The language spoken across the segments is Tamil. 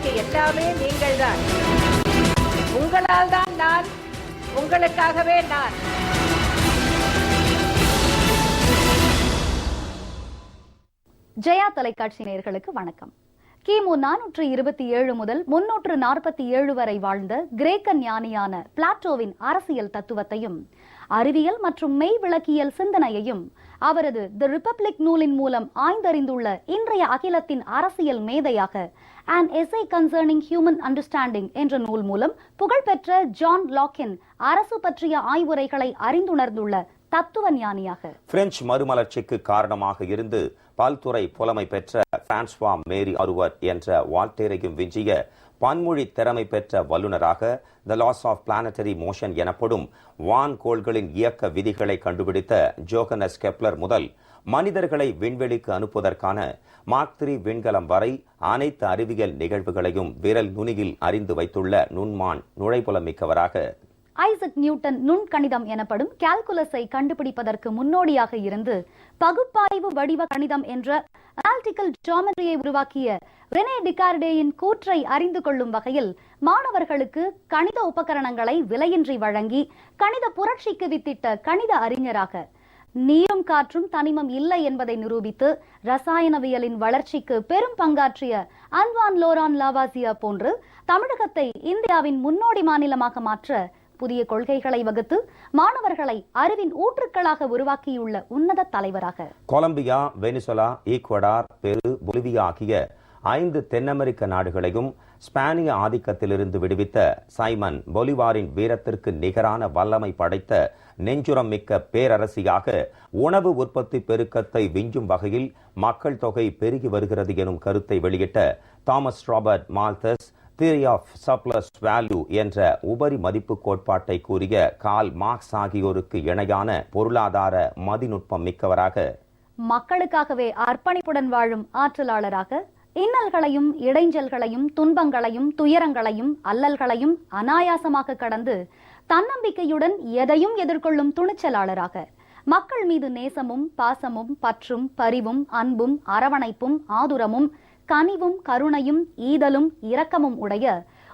எனக்கு எல்லாமே நீங்கள்தான். உங்களால் தான் நான், உங்களுக்காகவே நான். ஜெயா தொலைக்காட்சி நேயர்களுக்கு வணக்கம். கிமு 427 முதல் 347 வரை வாழ்ந்த கிரேக்க ஞானியான பிளாட்டோவின் அரசியல் தத்துவத்தையும் அறிவியல் மற்றும் மெய் விளக்கியல் சிந்தனையையும் அவரது தி ரிபப்ளிக் நூலின் மூலம் ஆய்ந்தறிந்துள்ள இன்றைய அகிலத்தின் அரசியல் மேதையாக An Essay Concerning Human Understanding என்ற நூல் மூலம் புகழ்பெற்ற ஜான் லாக்கின் அரசு பற்றிய ஆய்வுரைகளை அறிந்துணர்ந்துள்ள தத்துவ ஞானியாக, பிரெஞ்சு மறுமலர்ச்சிக்கு காரணமாக இருந்து பல்துறை புலமை பெற்ற பிரான்சுவா மேரி அருவர் என்ற வால்டேரையும் விஞ்சிய பன்மொழி திறமை பெற்ற வல்லுநராக த லாஸ் ஆஃப் பிளானட்டரி மோஷன் எனப்படும் வான்கோள்களின் இயக்க விதிகளை கண்டுபிடித்த ஜோகனஸ் கெப்லர் முதல் மனிதர்களை விண்வெளிக்கு அனுப்புவதற்கான மார்க் 3 விண்கலம் வரை அனைத்து அறிவியல் நிகழ்வுகளையும் விரல் நுனியில் அறிந்து வைத்துள்ள நுண்மான் நுழைபுலம் மிக்கவராக ஐசக் நியூட்டன் நுண்கணிதம் எனப்படும் கால்குலஸை கண்டுபிடிப்பதற்கு முன்னோடியாக இருந்து பகுப்பாய்வு வடிவ கணிதம் என்ற அனாலிட்டிக்கல் ஜியோமெட்ரியை உருவாக்கிய ரெனே டிகார்டேயின் கூற்றை அறிந்து கொள்ளும் வகையில் மாணவர்களுக்கு கணித உபகரணங்களை விலையின்றி வழங்கி கணித புரட்சிக்கு வித்திட்ட கணித அறிஞராக, நீரும் காற்றும் தனிமம் இல்லை என்பதை நிரூபித்து ரசாயனவியலின் வளர்ச்சிக்கு பெரும் பங்காற்றிய அன்வான் லோரான் லாவாசியா போன்று தமிழகத்தை இந்தியாவின் முன்னோடி மாநிலமாக மாற்ற புதிய கொள்கைகளை வகுத்து மாணவர்களை அறிவின் ஊற்றுக்களாக உருவாக்கியுள்ள உன்னத தலைவராக, கொலம்பியா, வெனிசுலா, ஈக்வடார், பெரு, பொலிவியா ஆகிய 5 தென் அமெரிக்க நாடுகளையும் ஸ்பானிய ஆதிக்கத்திலிருந்து விடுவித்த சைமன் பொலிவாரின் வீரத்திற்கு நிகரான வல்லமை படைத்த நெஞ்சுரம் மிக்க பேரரசியாக உணவு உற்பத்தி பெருக்கத்தை விஞ்சும் வகையில் மக்கள் தொகை பெருகி வருகிறது எனும் கருத்தை வெளியிட்ட Thomas Robert Malthus theory of surplus value என்ற உபரி மதிப்பு கோட்பாட்டை கூறிய கார்ல் மார்க்ஸ் ஆகியோருக்கு இணையான பொருளாதார மதிநுட்பம் மிக்கவராக, மக்களுக்காகவே அர்ப்பணிப்புடன் வாழும் ஆற்றலாளராக, இன்னல்களையும் இடைஞ்சல்களையும் துன்பங்களையும் துயரங்களையும் அல்லல்களையும் அனாயாசமாக கடந்து தன்னம்பிக்கையுடன் எதையும் எதிர்கொள்ளும் துணிச்சலாளராக, மக்கள் மீது நேசமும் பாசமும் பற்றும் பரிவும் அன்பும் அரவணைப்பும் ஆதுரமும் கனிவும் கருணையும் ஈதலும் இரக்கமும் உடைய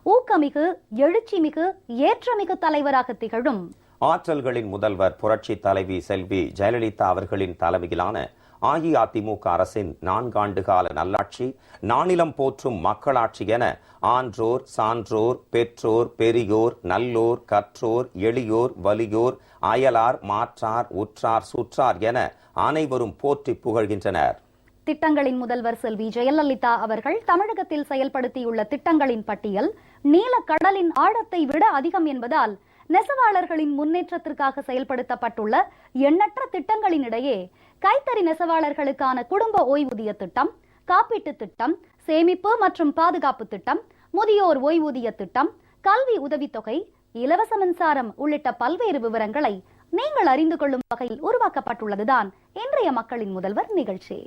ஊக்கமிகு எழுச்சிமிகு ஏற்றமிகு தலைவராக திகழும் ஆற்றல்களின் முதல்வர் புரட்சி தலைவி செல்வி ஜெயலலிதா அவர்களின் தலைமையிலான அஇஅதிமுக அரசின் 4 ஆண்டு கால நல்லாட்சி நானிலம் போற்றும் மக்களாட்சி என ஆன்றோர் சான்றோர் பெற்றோர் பெரியோர் நல்லோர் கற்றோர் எளியோர் வலியோர் அயலார் மாற்றார் உற்றார் சுற்றார் என அனைவரும் போற்றி புகழ்கின்றனர். திட்டங்களின் முதல்வர் செல்வி ஜெயலலிதா அவர்கள் தமிழகத்தில் செயல்படுத்தியுள்ள திட்டங்களின் பட்டியல் நீல கடலின் ஆழத்தை விட அதிகம் என்பதால் நெசவாளர்களின் முன்னேற்றத்திற்காக செயல்படுத்தப்பட்டுள்ள எண்ணற்ற திட்டங்களின் இடையே கைத்தறி நெசவாளர்களுக்கான குடும்ப ஓய்வூதிய திட்டம், காப்பீட்டு திட்டம், சேமிப்பு மற்றும் பாதுகாப்பு திட்டம், முதியோர் ஓய்வூதிய திட்டம், கல்வி உதவித்தொகை, இலவச மின்சாரம் உள்ளிட்ட பல்வேறு விவரங்களை நீங்கள் அறிந்து கொள்ளும் வகையில் உருவாக்கப்பட்டுள்ளதுதான் இன்றைய மக்களின் முதல்வர் நிகழ்ச்சி.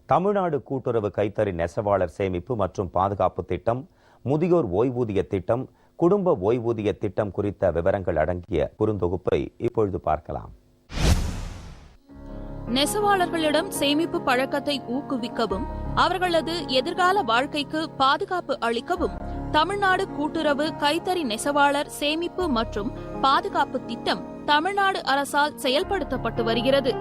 தமிழ்நாடு கூட்டுறவு கைத்தறி நெசவாளர் சேமிப்பு மற்றும் பாதுகாப்பு திட்டம், முதியோர் ஓய்வூதிய திட்டம், குடும்ப ஓய்வூதிய திட்டம் குறித்த விவரங்கள் அடங்கிய குறுந்தொகுப்பை இப்பொழுது பார்க்கலாம். நெசவாளர்களிடம் சேமிப்பு பழக்கத்தை ஊக்குவிக்கவும் அவர்களது எதிர்கால வாழ்க்கைக்கு பாதுகாப்பு அளிக்கவும் தமிழ்நாடு கூட்டுறவு கைத்தறி நெசவாளர் சேமிப்பு மற்றும் பாதுகாப்பு திட்டம் தமிழ்நாடு அரசால் செயல்படுத்தப்பட்டு வருகிறது.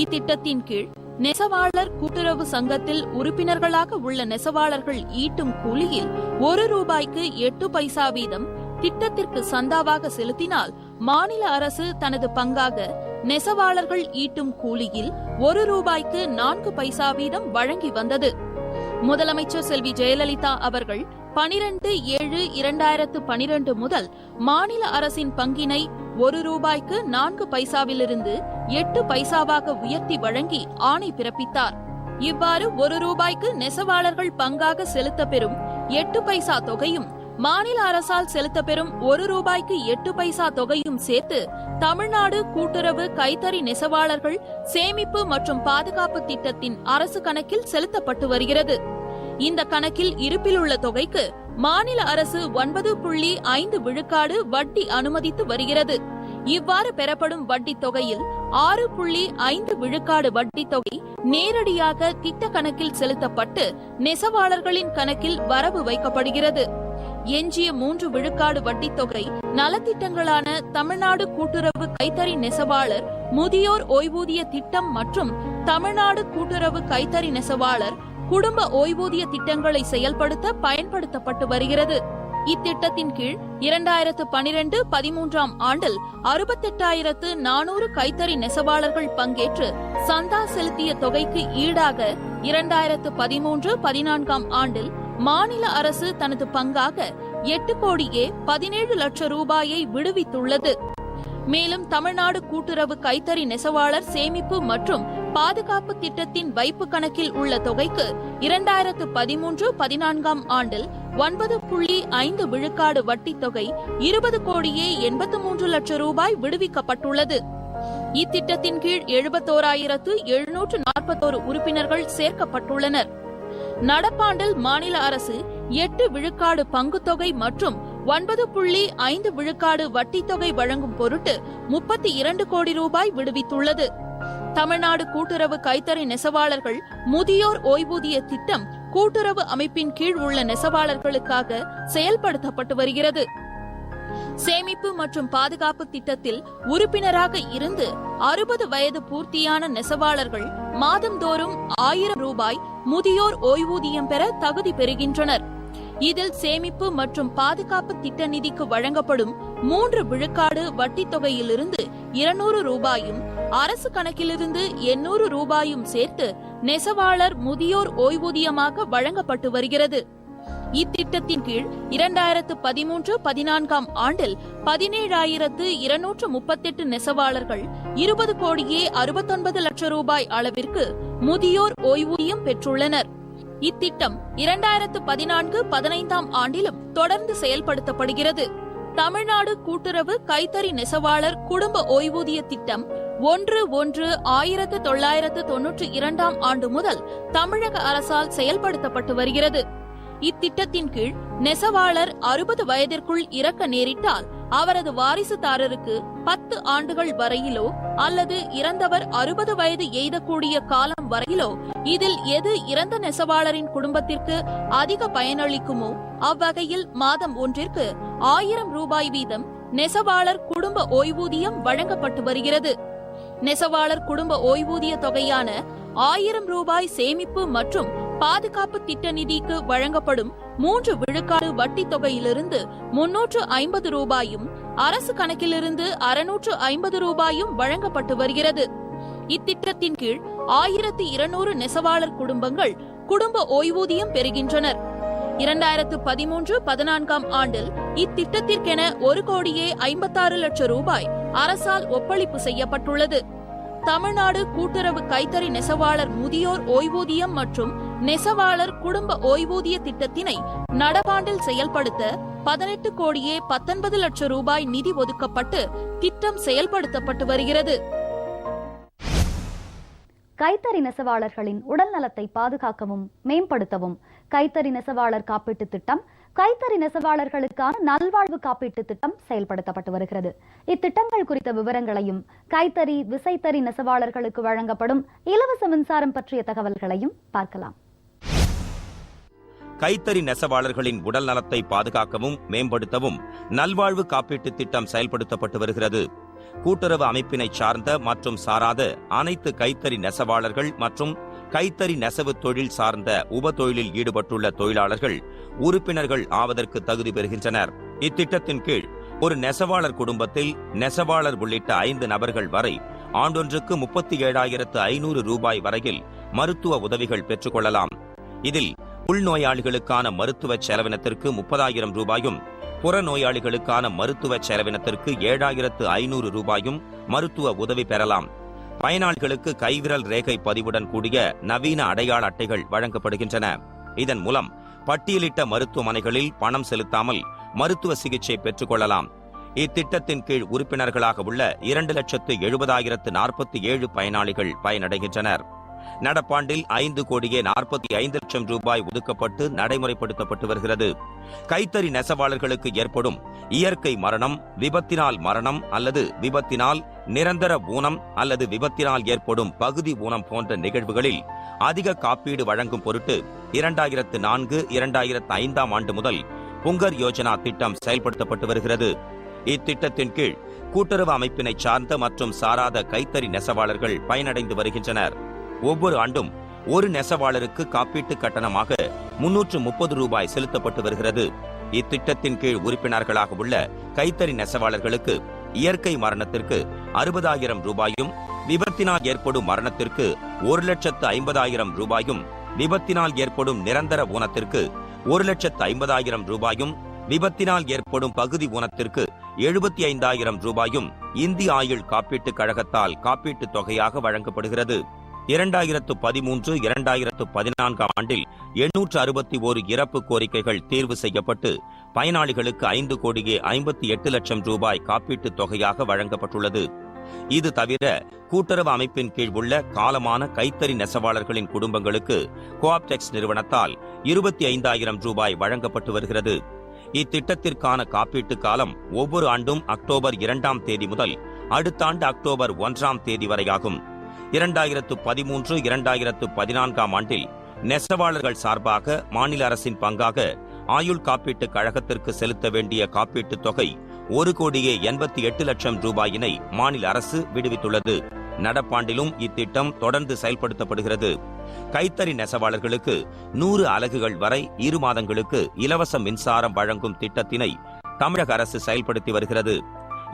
இத்திட்டத்தின் கீழ் நெசவாளர் கூட்டுறவு சங்கத்தில் உறுப்பினர்களாக உள்ள நெசவாளர்கள் ஈட்டும் கூலியில் 1 ரூபாய்க்கு 8 பைசா வீதம் திட்டத்திற்கு சந்தாவாக செலுத்தினால் மாநில அரசு தனது பங்காக நெசவாளர்கள் ஈட்டும் கூலியில் 1 ரூபாய்க்கு 4 பைசா வீதம் வழங்கி வந்தது. முதலமைச்சர் செல்வி ஜெயலலிதா அவர்கள் 12/7/2012 முதல் மாநில அரசின் பங்கினை 1 ரூபாய்க்கு 4 பைசாவிலிருந்து 8 பைசாவாக உயர்த்தி வழங்கி ஆணை பிறப்பித்தார். இவ்வாறு 1 ரூபாய்க்கு நெசவாளர்கள் பங்காக செலுத்த பெறும் 8 பைசா தொகையும் மாநில அரசால் செலுத்த பெறும் 1 ரூபாய்க்கு 8 பைசா தொகையும் சேர்த்து தமிழ்நாடு கூட்டுறவு கைத்தறி நெசவாளர்கள் சேமிப்பு மற்றும் பாதுகாப்பு திட்டத்தின் அரசு கணக்கில் செலுத்தப்பட்டு வருகிறது. இந்த கணக்கில் இருப்பில் உள்ள தொகைக்கு மாநில அரசு 9.5 விழுக்காடு வட்டி அனுமதித்து வருகிறது. இவ்வாறு பெறப்படும் வட்டி தொகையில் 6.5 விழுக்காடு வட்டி தொகை நேரடியாக திட்ட கணக்கில் செலுத்தப்பட்டு நெசவாளர்களின் கணக்கில் வரவு வைக்கப்படுகிறது. எஞ்சிய 3 விழுக்காடு வட்டி தொகை நலத்திட்டங்களான தமிழ்நாடு கூட்டுறவு கைத்தறி நெசவாளர் முதியோர் ஓய்வூதிய திட்டம் மற்றும் தமிழ்நாடு கூட்டுறவு கைத்தறி நெசவாளர் குடும்ப ஓய்வூதிய திட்டங்களை செயல்படுத்த பயன்படுத்தப்பட்டு வருகிறது. இத்திட்டத்தின் கீழ் 2012-13 ஆண்டில் 68,400 கைத்தறி நெசவாளர்கள் பங்கேற்று சந்தா செலுத்திய தொகைக்கு ஈடாக 2013-14 ஆண்டில் மாநில அரசு தனது பங்காக 8,17 லட்சம் ரூபாயை விடுவித்துள்ளது. மேலும் தமிழ்நாடு கூட்டுறவு கைத்தறி நெசவாளர் சேமிப்பு மற்றும் பாதுகாப்பு திட்டத்தின் வைப்பு கணக்கில் உள்ள தொகைக்கு 2013-14 ஆண்டில் 9.5 விழுக்காடு வட்டி தொகை 20,83 லட்சம் ரூபாய் விடுவிக்கப்பட்டுள்ளது. இத்திட்டத்தின் கீழ் 71,741 உறுப்பினர்கள் சேர்க்கப்பட்டுள்ளனர். நடப்பாண்டில் மாநில அரசு 8 விழுக்காடு பங்குத்தொகை மற்றும் 9.5 விழுக்காடு வட்டி தொகை வழங்கும் பொருட்டு 32 கோடி ரூபாய் விடுவித்துள்ளது. தமிழ்நாடு கூட்டுறவு கைத்தறி நெசவாளர்கள் முதியோர் ஓய்வூதிய திட்டம் கூட்டுறவு அமைப்பின் கீழ் உள்ள நெசவாளர்களுக்காக செயல்படுத்தப்பட்டு வருகிறது. சேமிப்பு மற்றும் பாதுகாப்பு திட்டத்தில் உறுப்பினராக இருந்து 60 வயது பூர்த்தியான நெசவாளர்கள் மாதந்தோறும் 1000 ரூபாய் முதியோர் ஓய்வூதியம் பெற தகுதி பெறுகின்றனர். இதில் சேமிப்பு மற்றும் பாதுகாப்பு திட்ட நிதிக்கு வழங்கப்படும் 3 விழுக்காடு வட்டி தொகையிலிருந்து 200 ரூபாயும் அரசு கணக்கிலிருந்து 800 ரூபாயும் சேர்த்து நெசவாளர் முதியோர் ஓய்வூதியமாக வழங்கப்பட்டு வருகிறது. இத்திட்டத்தின் கீழ் 2013-14 ஆண்டில் 17,238 நெசவாளர்கள் 20,69 லட்சம் ரூபாய் அளவிற்கு முதியோர் ஓய்வூதியம் பெற்றுள்ளனர். இத்திட்டம் 2014-15 ஆண்டிலும் தொடர்ந்து செயல்படுத்தப்படுகிறது. தமிழ்நாடு கூட்டுறவு கைத்தறி நெசவாளர் குடும்ப ஓய்வூதிய திட்டம் 1/1/1992 ஆண்டு முதல் தமிழக அரசால் செயல்படுத்தப்பட்டு வருகிறது. இத்திட்டத்தின் கீழ் நெசவாளர் 60 வயதிற்குள் இறக்க நேரிட்டால் அவரது வாரிசுதாரருக்கு 10 ஆண்டுகள் வரையிலோ அல்லது இறந்தவர் 60 வயது எய்தக்கூடிய காலம் வரையிலோ இதில் எது இறந்த நெசவாளரின் குடும்பத்திற்கு அதிக பயனளிக்குமோ அவ்வகையில் மாதம் ஒன்றிற்கு 1000 ரூபாய் வீதம் நெசவாளர் குடும்ப ஓய்வூதியம் வழங்கப்பட்டு வருகிறது. நெசவாளர் குடும்ப ஓய்வூதிய தொகையான 1000 ரூபாய் சேமிப்பு மற்றும் பாதுகாப்பு திட்ட நிதிக்கு வழங்கப்படும் 3 விழுக்காடு வட்டி தொகையிலிருந்து 350 ரூபாயும் அரசு கணக்கிலிருந்து 650 ரூபாயும் வழங்கப்பட்டு வருகிறது. இத்திட்டத்தின் கீழ் 1200 நெசவாளர் குடும்பங்கள் குடும்ப ஓய்வூதியம் பெறுகின்றனர். 2013-14 ஆண்டில் இத்திட்டத்திற்கென 1,56 லட்சம் ரூபாய் அரசால் ஒப்பளிப்பு செய்யப்பட்டுள்ளது. தமிழ்நாடு கூட்டுறவு கைத்தறி நெசவாளர் முதியோர் ஓய்வூதியம் மற்றும் நெசவாளர் குடும்ப ஓய்வூதிய திட்டத்தினை நடப்பாண்டில் செயல்படுத்த 18,19 லட்சம் ரூபாய் நிதி ஒதுக்கப்பட்டு திட்டம் செயல்படுத்தப்பட்டு வருகிறது. கைத்தறி நெசவாளர்களின் உடல் நலத்தை பாதுகாக்கவும் மேம்படுத்தவும் கைத்தறி நெசவாளர் காப்பீட்டு திட்டம், கைத்தறி நெசவாளர்களுக்கான நல்வாழ்வு காப்பீட்டு திட்டம் செயல்படுத்தப்பட்டு வருகிறது. இத்திட்டங்கள் குறித்த விவரங்களையும் கைத்தறி விசைத்தறி நெசவாளர்களுக்கு வழங்கப்படும் இலவச மின்சாரம் பற்றிய தகவல்களையும் பார்க்கலாம். கைத்தறி நெசவாளர்களின் உடல் நலத்தை பாதுகாக்கவும் மேம்படுத்தவும் நல்வாழ்வு காப்பீட்டு திட்டம் செயல்படுத்தப்பட்டு வருகிறது. கூட்டுறவு அமைப்பினை சார்ந்த மற்றும் சாராத அனைத்து கைத்தறி நெசவாளர்கள் மற்றும் கைத்தறி நெசவு தொழில் சார்ந்த உப தொழிலில் ஈடுபட்டுள்ள தொழிலாளர்கள் உறுப்பினர்கள் ஆவதற்கு தகுதி பெறுகின்றனர். இத்திட்டத்தின் கீழ் ஒரு நெசவாளர் குடும்பத்தில் நெசவாளர் உள்ளிட்ட 5 நபர்கள் வரை ஆண்டொன்றுக்கு 37,500 ரூபாய் வரையில் மருத்துவ உதவிகள் பெற்றுக் கொள்ளலாம். இதில் உள்நோயாளிகளுக்கான மருத்துவ செலவினத்திற்கு 30,000 ரூபாயும் புறநோயாளிகளுக்கான மருத்துவ செலவினத்திற்கு 7,500 ரூபாயும் மருத்துவ உதவி பெறலாம். பயனாளிகளுக்கு கைவிரல் ரேகை பதிவுடன் கூடிய நவீன அடையாள அட்டைகள் வழங்கப்படுகின்றன. இதன் மூலம் பட்டியலிட்ட மருத்துவமனைகளில் பணம் செலுத்தாமல் மருத்துவ சிகிச்சை பெற்றுக் கொள்ளலாம். இத்திட்டத்தின் கீழ் உறுப்பினர்களாக உள்ள 2,70,047 பயனாளிகள் பயனடைகின்றனர். நடப்பாண்டில் 5,45,00,000 ரூபாய் ஒதுக்கப்பட்டு நடைமுறைப்படுத்தப்பட்டு வருகிறது. கைத்தறி நெசவாளர்களுக்கு ஏற்படும் இயற்கை மரணம், விபத்தினால் மரணம் அல்லது விபத்தினால் நிரந்தர ஊனம் அல்லது விபத்தினால் ஏற்படும் பகுதி ஊனம் போன்ற நிகழ்வுகளில் அதிக காப்பீடு வழங்கும் பொருட்டு 2004-2005 ஆண்டு முதல் புங்கர் யோஜனா திட்டம் செயல்படுத்தப்பட்டு வருகிறது. இத்திட்டத்தின் கீழ் கூட்டுறவு அமைப்பினை சார்ந்த மற்றும் சாராத கைத்தறி நெசவாளர்கள் பயனடைந்து வருகின்றனர். ஒவ்வொரு ஆண்டும் ஒரு நெசவாளருக்கு காப்பீட்டு கட்டணமாக 330 ரூபாய் செலுத்தப்பட்டு வருகிறது. இத்திட்டத்தின் கீழ் உறுப்பினர்களாக உள்ள கைத்தறி நெசவாளர்களுக்கு இயற்கை மரணத்திற்கு 60,000 ரூபாயும், விபத்தினால் ஏற்படும் மரணத்திற்கு 1,50,000 ரூபாயும், விபத்தினால் ஏற்படும் நிரந்தர ஊனத்திற்கு 1,50,000 ரூபாயும், விபத்தினால் ஏற்படும் பகுதி ஊனத்திற்கு 75,000 ரூபாயும் இந்திய ஆயுள் காப்பீட்டுக் கழகத்தால் காப்பீட்டுத் தொகையாக வழங்கப்படுகிறது. 2013-2014 ஆண்டில் 861 இறப்பு கோரிக்கைகள் தீர்வு செய்யப்பட்டு பயனாளிகளுக்கு 5,58,00,000 ரூபாய் காப்பீட்டுத் தொகையாக வழங்கப்பட்டுள்ளது. இது தவிர கூட்டுறவு அமைப்பின் கீழ் உள்ள காலமான கைத்தறி நெசவாளர்களின் குடும்பங்களுக்கு கோஆப்டெக்ஸ் நிறுவனத்தால் 25,000 ரூபாய் வழங்கப்பட்டு வருகிறது. இத்திட்டத்திற்கான காப்பீட்டு காலம் ஒவ்வொரு ஆண்டும் அக்டோபர் 2ஆம் தேதி முதல் அடுத்த ஆண்டு அக்டோபர் 1ஆம் தேதி வரையாகும். 2013-2014 ஆண்டில் நெசவாளர்கள் சார்பாக மாநில அரசின் பங்காக ஆயுள் காப்பீட்டுக் கழகத்திற்கு செலுத்த வேண்டிய காப்பீட்டுத் தொகை 1,88,00,000 ரூபாயினை மாநில அரசு விடுவித்துள்ளது. நடப்பாண்டிலும் இத்திட்டம் தொடர்ந்து செயல்படுத்தப்படுகிறது. கைத்தறி நெசவாளர்களுக்கு 100 அலகுகள் வரை 2 மாதங்களுக்கு இலவச மின்சாரம் வழங்கும் திட்டத்தினை தமிழக அரசு செயல்படுத்தி வருகிறது.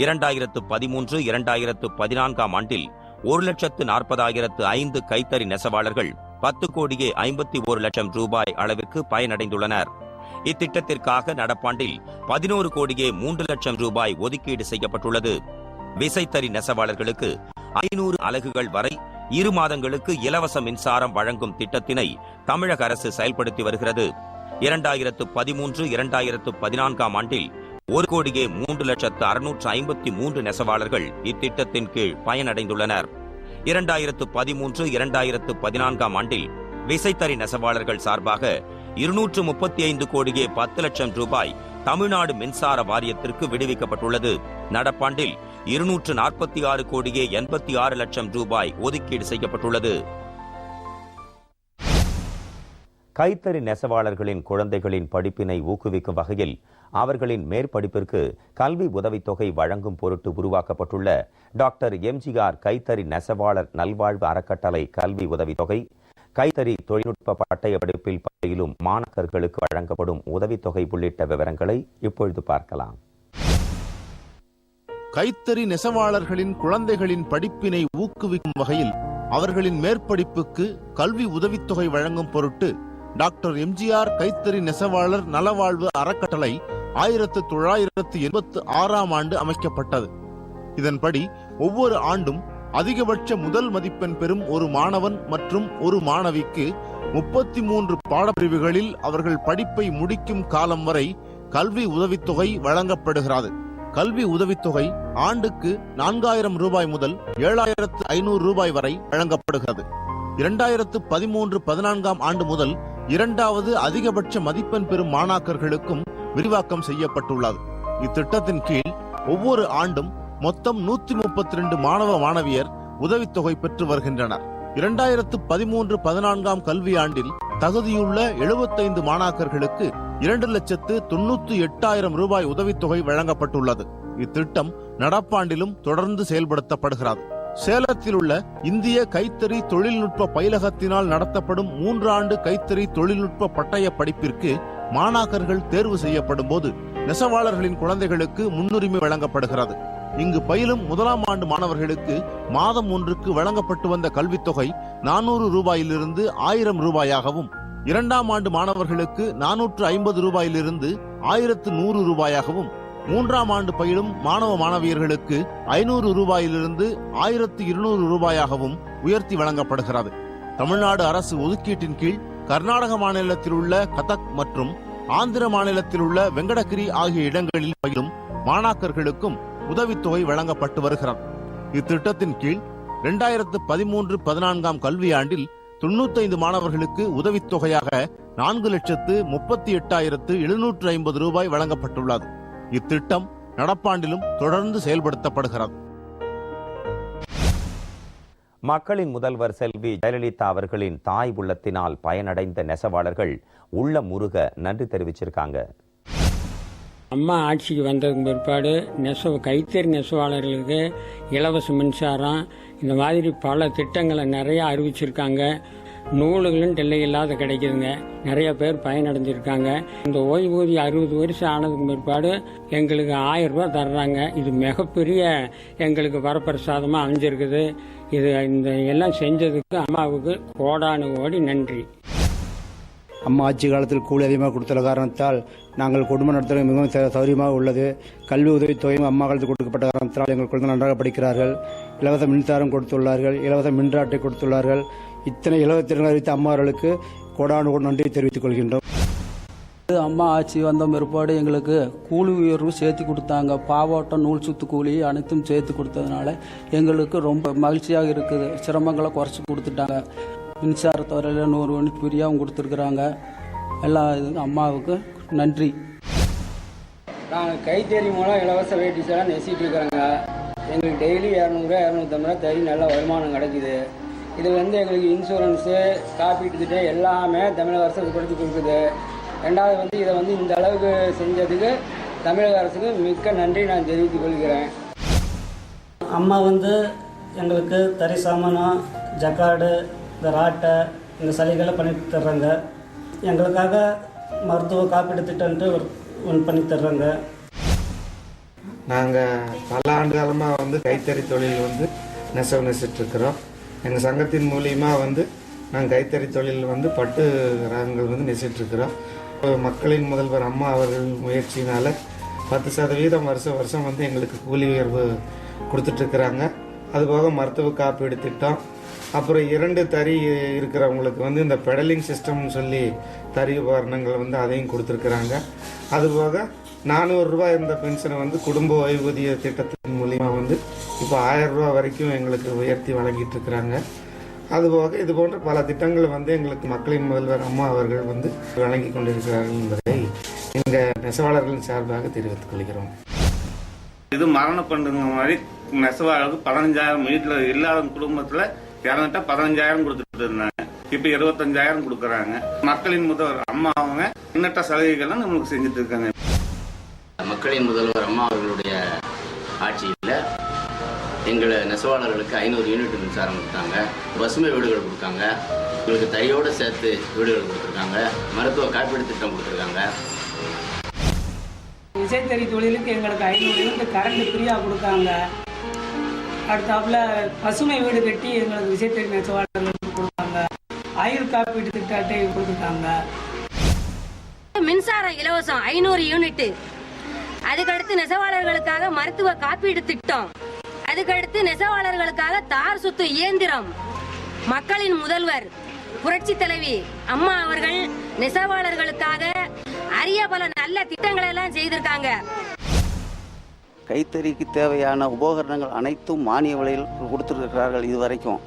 2013-2014 ஆண்டில் 1,40,005 கைத்தறி நெசவாளர்கள் 10,51,00,000 ரூபாய் அளவிற்கு பயனடைந்துள்ளனர். இத்திட்டத்திற்காக நடப்பாண்டில் 11,03,00,000 ரூபாய் ஒதுக்கீடு செய்யப்பட்டுள்ளது. விசைத்தறி நெசவாளர்களுக்கு 500 அலகுகள் வரை 2 மாதங்களுக்கு இலவச மின்சாரம் வழங்கும் திட்டத்தினை தமிழக அரசு செயல்படுத்தி வருகிறது. 2013-2014 ஆண்டில் 1,03,653 நெசவாளர்கள் இத்திட்டத்தின் கீழ் பயனடைந்துள்ளனர். 2013-2014 ஆண்டில் விசைத்தறி நெசவாளர்கள் சார்பாக 235,10,00,000 ரூபாய் தமிழ்நாடு மின்சார வாரியத்திற்கு விடுவிக்கப்பட்டுள்ளது. நடப்பாண்டில் 246,86,00,000 ரூபாய் ஒதுக்கீடு செய்யப்பட்டுள்ளது. கைத்தறி நெசவாளர்களின் குழந்தைகளின் படிப்பினை ஊக்குவிக்கும் வகையில் அவர்களின் மேற்படிப்பிற்கு கல்வி உதவித்தொகை வழங்கும் பொருட்டு உருவாக்கப்பட்டுள்ள டாக்டர் எம்ஜிஆர் கைத்தறி நெசவாளர் நல்வாழ்வு அறக்கட்டளை கல்வி உதவித்தொகை, கைத்தறி தொழில்நுட்ப பட்டய படிப்பில் பயிலும் மாணவர்களுக்கு வழங்கப்படும் உதவித்தொகை உள்ளிட்ட விவரங்களை இப்பொழுது பார்க்கலாம். கைத்தறி நெசவாளர்களின் குழந்தைகளின் படிப்பினை ஊக்குவிக்கும் வகையில் அவர்களின் மேற்படிப்புக்கு கல்வி உதவித்தொகை வழங்கும் பொருட்டு டாக்டர் எம்ஜிஆர் கைத்தறி நெசவாளர் நலவாழ்வு அறக்கட்டளை 1986 ஆண்டு அமைக்கப்பட்டது. இதன்படி ஒவ்வொரு ஆண்டும் அதிகபட்ச முதல் மதிப்பெண் பெறும் ஒரு மாணவன் மற்றும் ஒரு மாணவிக்கு 33 பாடப்பிரிவுகளில் அவர்கள் படிப்பை முடிக்கும் காலம் வரை கல்வி உதவித்தொகை வழங்கப்படுகிறது. கல்வி உதவித்தொகை ஆண்டுக்கு 4,000 ரூபாய் முதல் 7,500 ரூபாய் வரை வழங்கப்படுகிறது. 2013-14 ஆண்டு முதல் 2வது அதிகபட்ச மதிப்பெண் பெறும் மாணாக்கர்களுக்கும் விரிவாக்கம் செய்யப்பட்டுள்ளது. இத்திட்டத்தின் கீழ் ஒவ்வொரு ஆண்டும் மொத்தம் 132 மாணவ மாணவியர் உதவித்தொகை பெற்று வருகின்றனர். 2013-14 கல்வியாண்டில் தகுதியுள்ள 75 மாணாக்கர்களுக்கு 2,98,000 ரூபாய் உதவித்தொகை வழங்கப்பட்டுள்ளது. இத்திட்டம் நடப்பாண்டிலும் தொடர்ந்து செயல்படுத்தப்படுகிறது. சேலத்தில் உள்ள இந்திய கைத்தறி தொழில்நுட்ப பயிலகத்தினால் நடத்தப்படும் 3 ஆண்டு கைத்தறி தொழில்நுட்ப பட்டய படிப்பிற்கு மாணாக்கர்கள் தேர்வு செய்யப்படும் போது நெசவாளர்களின் குழந்தைகளுக்கு முன்னுரிமை வழங்கப்படுகிறது. இங்கு பயிலும் 1ஆம் ஆண்டு மாணவர்களுக்கு மாதம் ஒன்றுக்கு வழங்கப்பட்டு வந்த கல்வித்தொகை 400 ரூபாயிலிருந்து 1000 ரூபாயாகவும், 2ஆம் ஆண்டு மாணவர்களுக்கு 450 ரூபாயிலிருந்து 1100 ரூபாயாகவும், 3ஆம் ஆண்டு பயிலும் மாணவ மாணவியர்களுக்கு 500 ரூபாயிலிருந்து 1200 ரூபாயாகவும் உயர்த்தி வழங்கப்படுகிறது. தமிழ்நாடு அரசு ஒதுக்கீட்டின் கீழ் கர்நாடக மாநிலத்தில் உள்ள கதக் மற்றும் ஆந்திர மாநிலத்தில் உள்ள வெங்கடகிரி ஆகிய இடங்களில் பயிலும் மாணாக்கர்களுக்கும் உதவித்தொகை வழங்கப்பட்டு வருகிறது. இத்திட்டத்தின் கீழ் 2013-14 கல்வியாண்டில் 95 மாணவர்களுக்கு உதவித்தொகையாக 4,38,750 ரூபாய் வழங்கப்பட்டுள்ளது. இத்திட்டம் நடப்பாண்டிலும் தொடர்ந்து செயல்படுத்தப்படுகிறது. மக்களின் முதல்வர் செல்வி ஜெயலலிதா அவர்களின் தாய் உள்ளத்தினால் பயனடைந்த நெசவாளர்கள் உள்ளம் உருக நன்றி தெரிவிச்சிருக்காங்க. அம்மா ஆட்சிக்கு வந்ததுக்கு பிற்பாடு கைத்தறி நெசவாளர்களுக்கு இலவச மின்சாரம் இந்த மாதிரி பல திட்டங்களை நிறைய அறிவிச்சிருக்காங்க. நூல்களும் டெல்லை இல்லாத கிடைக்குதுங்க. நிறைய பேர் பயனடைஞ்சிருக்காங்க. இந்த ஓய்வூதியம் 60 வருஷம் ஆனதுக்கு பிற்பாடு எங்களுக்கு 1000 ரூபாய் தர்றாங்க. இது மிகப்பெரிய எங்களுக்கு வரப்பிரசாதமாக அமைஞ்சிருக்குது. இது இந்த எல்லாம் செஞ்சதுக்கு அம்மாவுக்கு கோடானு கோடி நன்றி. அம்மா ஆட்சி காலத்தில் கூலி அதிகமாக கொடுத்துள்ள காரணத்தால் நாங்கள் குடும்ப நடத்த மிகவும் சௌகரியமாக உள்ளது. கல்வி உதவித்தொகையும் அம்மா காலத்தில் கொடுக்கப்பட்ட காரணத்தால் எங்கள் குழந்தைகள் நன்றாக படிக்கிறார்கள். இலவச மின்சாரம் கொடுத்துள்ளார்கள். இலவச மின்சார அட்டை கொடுத்துள்ளார்கள். இத்தனை இலவச அறிவித்த அம்மா அவர்களுக்கு கோடானு கோடி நன்றி தெரிவித்துக் கொள்கின்றோம். அம்மா ஆட்சி வந்த பிற்பாடு எங்களுக்கு கூலி உயர்வு சேர்த்து கொடுத்தாங்க. பாவாட்டம், நூல் சுத்து கூலி அனைத்தும் சேர்த்து கொடுத்ததுனால எங்களுக்கு ரொம்ப மகிழ்ச்சியாக இருக்குது. சிரமங்களை குறைச்சி கொடுத்துட்டாங்க. மின்சாரத்துறையில் 100 யூனிட் ஃப்ரீயாகவும் கொடுத்துருக்குறாங்க. எல்லா இதுக்கும் அம்மாவுக்கு நன்றி. நாங்கள் கைத்தறி மூலம் இலவச வேட்டிஸ் எல்லாம் நெசிட்டு இருக்கிறோங்க. எங்களுக்கு டெய்லி 200 250 தறி நல்ல வருமானம் கிடைக்குது. இதில் எங்களுக்கு இன்சூரன்ஸு, காப்பீட்டு திட்டம் எல்லாமே தமிழக அரசு கொடுத்து கொடுக்குது. ரெண்டாவது இதை இந்த அளவுக்கு செஞ்சதுக்கு தமிழக அரசுக்கு மிக்க நன்றி நான் தெரிவித்துக் கொள்கிறேன். அம்மா எங்களுக்கு தறி சாமானம், ஜக்காடு, இந்த ராட்டை, இந்த சலுகைகளை பண்ணி தர்றாங்க. எங்களுக்காக மருத்துவ காப்பீடு திட்டம்ட்டு ஒன்று பண்ணி தர்றாங்க. நாங்கள் பல ஆண்டு காலமாக கைத்தறி தொழில் நெசிட்டுருக்கிறோம். எங்கள் சங்கத்தின் மூலியமாக நாங்கள் கைத்தறி தொழில் பட்டு ரகங்கள் நெசிட்டுருக்கிறோம். மக்களின் முதல்வர் அம்மா அவர்கள் முயற்சியினால் 10% வருஷம் எங்களுக்கு கூலி உயர்வு கொடுத்துட்ருக்குறாங்க. அதுபோக மருத்துவ காப்பீடு திட்டம், அப்புறம் 2 தறி இருக்கிறவங்களுக்கு இந்த பெடலிங் சிஸ்டம்னு சொல்லி தறி உபகரணங்கள் அதையும் கொடுத்துருக்குறாங்க. அதுபோக 400 ரூபாய் இருந்த பென்ஷனை குடும்ப ஓய்வூதிய திட்டத்தின் மூலியமாக இப்போ 1000 ரூபா வரைக்கும் எங்களுக்கு உயர்த்தி வழங்கிட்டு இருக்கிறாங்க. அதுபோக இது போன்ற பல திட்டங்கள் எங்களுக்கு மக்களின் முதல்வர் அம்மா அவர்கள் வழங்கி கொண்டிருக்கிறார்கள் என்பதை எங்கள் நெசவாளர்களின் சார்பாக தெரிவித்துக் கொள்கிறோம். இது மரண பண்டுங்க மாதிரி நெசவாளருக்கு 15,000, வீட்டில் இல்லாத குடும்பத்தில் இறந்துட்டா 15,000 கொடுத்துட்டு இருந்தாங்க. இப்போ 25,000 கொடுக்குறாங்க. மக்களின் முதல்வர் அம்மா அவங்க எண்ணற்ற சலுகைகள்லாம் நம்மளுக்கு செஞ்சுட்டு இருக்காங்க. மக்களின் முதல்வர் அம்மா அவர்களுடைய ஆட்சியில் எங்களை நெசவாளர்களுக்கு 500 யூனிட் மின்சாரம் கொடுத்தாங்க. பசுமை வீடுகள் கொடுத்தாங்க. எங்களுக்கு தறியோடு சேர்த்து வீடுகள் கொடுத்துருக்காங்க. மருத்துவ காப்பீடு திட்டம் கொடுத்துருக்காங்க. விசைத்தறி தொழிலுக்கு எங்களுக்கு 500 யூனிட் கரண்ட் ஃப்ரீயாக கொடுத்தாங்க. அடுத்தாப்புல பசுமை வீடு கட்டி எங்களுக்கு விசைத்தறி நெசவாளர்களுக்கு கொடுத்தாங்க. ஆயுள் காப்பீடு திட்ட அட்டை கொடுத்துருக்காங்க. மின்சாரம் இலவசம் 500 யூனிட். அதுக்கடுத்து நெசவாளர்களுக்காக மருத்துவ காப்பீடு திட்டம். அதுக்கடுத்து நெசவாளர்களுக்காக தார் சுத்து இயந்திரம். மக்களின் முதல்வர் புரட்சி தலைவி அம்மா அவர்கள் நெசவாளர்களுக்காக அரிய பல நல்ல திட்டங்களை எல்லாம் செய்திருக்காங்க. கைத்தறிக்கு தேவையான உபகரணங்கள் அனைத்தும் மானிய விலையில் கொடுத்திருக்கிறார்கள் இதுவரைக்கும்.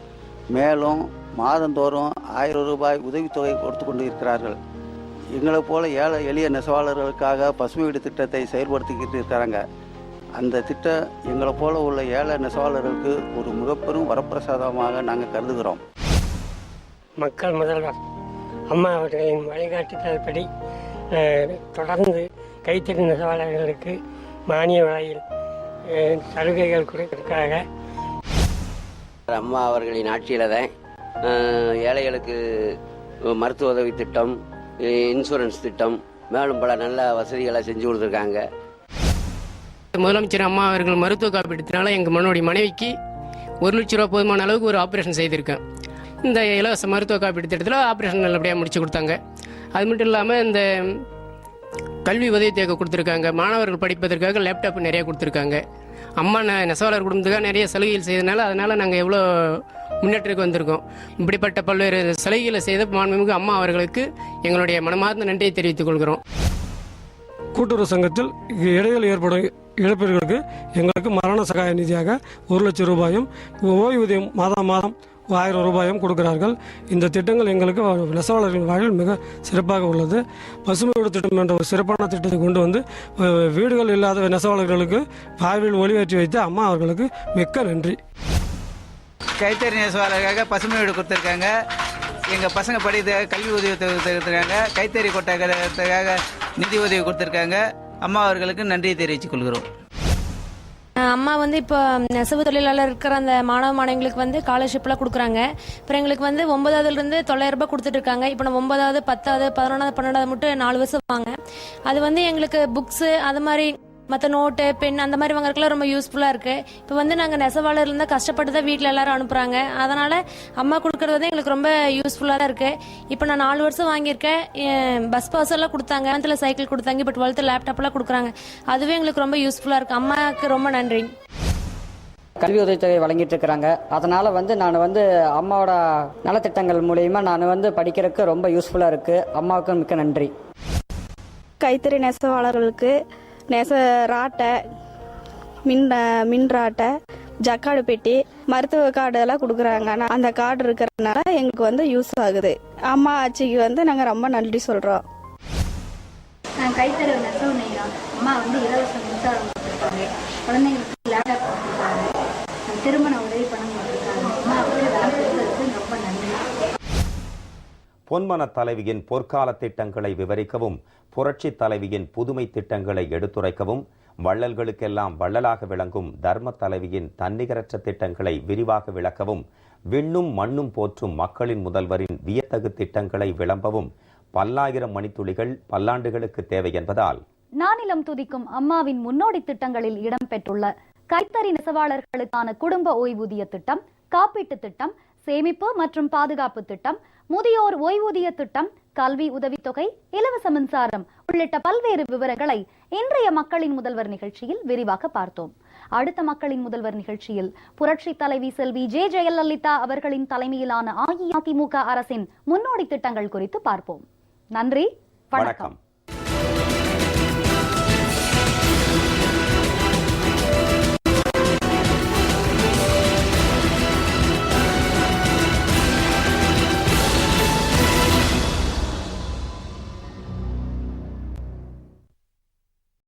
மேலும் மாதந்தோறும் 1000 ரூபாய் உதவித்தொகை கொடுத்து கொண்டு இருக்கிறார்கள். எங்களை போல ஏழை எளிய நெசவாளர்களுக்காக பசுமை வீடு திட்டத்தை செயல்படுத்திக்கிட்டு இருக்கிறாங்க. அந்த திட்டம் எங்களை போல உள்ள ஏழை நெசவாளர்களுக்கு ஒரு மிகப்பெரும் வரப்பிரசாதமாக நாங்கள் கருதுகிறோம். மக்கள் முதல்வர் அம்மா அவர்களின் வழிகாட்டுதல்படி தொடர்ந்து கைத்தறி நெசவாளர்களுக்கு மானிய விலையில் சலுகைகள் கொடுக்கறதுக்காக அம்மா அவர்களின் ஆட்சியில் தான் ஏழைகளுக்கு மருத்துவ உதவி திட்டம், இன்சூரன்ஸ் திட்டம், மேலும் பல நல்ல வசதிகளை செஞ்சு கொடுத்துருக்காங்க. முதலமைச்சர் அம்மா அவர்கள் மருத்துவ காப்பீடுனால எங்கள் மனுடைய மனைவிக்கு 1 லட்சம் ரூபா போதுமான அளவுக்கு ஒரு ஆப்ரேஷன் செய்திருக்கேன். இந்த இலவச மருத்துவ காப்பீடு திட்டத்தில் ஆப்ரேஷன் நல்லபடியாக முடிச்சு கொடுத்தாங்க. அது மட்டும் இல்லாமல் இந்த கல்வி உதவித்தொகை கொடுத்துருக்காங்க. மாணவர்கள் படிப்பதற்காக லேப்டாப் நிறைய கொடுத்துருக்காங்க. அம்மா நெசவாளர் குடும்பத்துக்காக நிறைய சலுகைகள் செய்ததுனால அதனால் நாங்கள் எவ்வளோ முன்னேற்றத்துக்கு வந்திருக்கோம். இப்படிப்பட்ட பல்வேறு சலுகைகளை செய்த மாண்புமிகு அம்மா அவர்களுக்கு எங்களுடைய மனமார்ந்த நன்றியை தெரிவித்துக் கொள்கிறோம். கூட்டுறவு சங்கத்தில் இடையில் ஏற்படும் இழப்பீடுகளுக்கு எங்களுக்கு மரண சகாய நிதியாக 1 லட்சம் ரூபாயும், ஓய்வூதியம் மாதம் 1000 ரூபாயும் கொடுக்கிறார்கள். இந்த திட்டங்கள் எங்களுக்கு நெசவாளர்களின் வாழ்வில் மிக சிறப்பாக உள்ளது. பசுமை வீடு திட்டம் என்ற ஒரு சிறப்பான திட்டத்தை கொண்டு வந்து வீடுகள் இல்லாத நெசவாளர்களுக்கு வாழ்வில் ஒளிவேற்றி வைத்த அம்மா அவர்களுக்கு மிக்க நன்றி. கைத்தறி நெசவாளர்களுக்காக பசுமை வீடு கொடுத்துருக்காங்க. எங்கள் பசங்க படிக்கிறதுக்காக கல்வி உதவி கொடுத்துருக்காங்க. கைத்தறி கொட்டக்காக நிதி உதவி கொடுத்துருக்காங்க. அம்மா அவர்களுக்கு நன்றியை தெரிவித்துக் கொள்கிறோம். அம்மா வந்து இப்போ நெசவு தொழிலாளர் இருக்கிற அந்த மாணவ மாணவிகளுக்கு வந்து ஸ்காலர்ஷிப்லாம் கொடுக்குறாங்க. அப்புறம் எங்களுக்கு வந்து 9வதுலேருந்து 900 ரூபாய் கொடுத்துட்டு இருக்காங்க. இப்போ நான் 9வது 10வது 11வது 12வது மட்டும் 4 வருஷம் வாங்க. அது வந்து எங்களுக்கு புக்ஸு அது மாதிரி மற்ற நோட்டு பென் அந்த மாதிரி வாங்குறதுக்குலாம் ரொம்ப யூஸ்ஃபுல்லாக இருக்குது. இப்போ வந்து நாங்கள் நெசவாளர் இருந்தால் கஷ்டப்பட்டு தான் வீட்டில் எல்லாரும் அனுப்புகிறாங்க. அதனால் அம்மா கொடுக்குறது வந்து எங்களுக்கு ரொம்ப யூஸ்ஃபுல்லாக தான் இருக்குது. இப்போ நான் 4 வருஷம் வாங்கியிருக்கேன். பஸ் பாஸ் எல்லாம் கொடுத்தாங்க, 11th சைக்கிள் கொடுத்தாங்க, இப்போ 12th லேப்டாப்லாம் கொடுக்குறாங்க. அதுவே எங்களுக்கு ரொம்ப யூஸ்ஃபுல்லாக இருக்குது. அம்மாவுக்கு ரொம்ப நன்றி. கல்வி உதவித்தொகை வழங்கிட்டு இருக்கிறாங்க. அதனால் வந்து நான் வந்து அம்மாவோட நலத்திட்டங்கள் மூலயமா நான் வந்து படிக்கிறதுக்கு ரொம்ப யூஸ்ஃபுல்லாக இருக்குது. அம்மாவுக்கு மிக்க நன்றி. கைத்தறி நெசவாளர்களுக்கு ராட்டை, மின் ராட்டை, ஜக்காடு பெட்டி, மருத்துவ கார்டு எல்லாம் கொடுக்குறாங்க. அந்த கார்டு இருக்கிறதுனால எங்களுக்கு வந்து யூஸ் ஆகுது. அம்மா ஆட்சிக்கு வந்து நாங்கள் ரொம்ப நன்றி சொல்கிறோம். கைத்தறி நெசவு நெய்கிறோம். அம்மா வந்து இலவச மின்சாரம் கொடுத்துருக்காங்க. குழந்தைங்களுக்கு லேப்டாப் கொடுத்துருக்காங்க. திருமண உதவி பணம் கொடுத்துருக்காங்க. அம்மா வந்து இதெல்லாம் கொடுத்ததுக்கு ரொம்ப நன்றி. பொன்மன தலைவியின் பொற்கால திட்டங்களை விவரிக்கவும், புரட்சி தலைவியின் புதுமை திட்டங்களை எடுத்துரைக்கவும், வள்ளல்களுக்கெல்லாம் வள்ளலாக விளங்கும் தர்ம தலைவியின் தன்னிகரற்ற திட்டங்களை விரிவாக விளக்கவும், விண்ணும் மண்ணும் போற்றும் மக்களின் முதல்வரின் வியத்தகு திட்டங்களை விளம்பவும் பல்லாயிரம் மணித்துளிகள் பல்லாண்டுகளுக்கு தேவை என்பதால் நானிலம் துதிக்கும் அம்மாவின் முன்னோடி திட்டங்களில் இடம்பெற்றுள்ள கைத்தறி நெசவாளர்களுக்கான குடும்ப ஓய்வூதிய திட்டம், காப்பீட்டு திட்டம், சேமிப்பு மற்றும் பாதுகாப்பு திட்டம், முதியோர் ஓய்வூதிய திட்டம், கல்வி உதவித்தொகை, இலவச மின்சாரம் உள்ளிட்ட பல்வேறு விவரங்களை இன்றைய மக்களின் முதல்வர் நிகழ்ச்சியில் விரிவாக பார்த்தோம். அடுத்த மக்களின் முதல்வர் நிகழ்ச்சியில் புரட்சி தலைவி செல்வி ஜெயலலிதா அவர்களின் தலைமையிலான அஇஅதிமுக அரசின் முன்னோடி திட்டங்கள் குறித்து பார்ப்போம். நன்றி, வணக்கம்.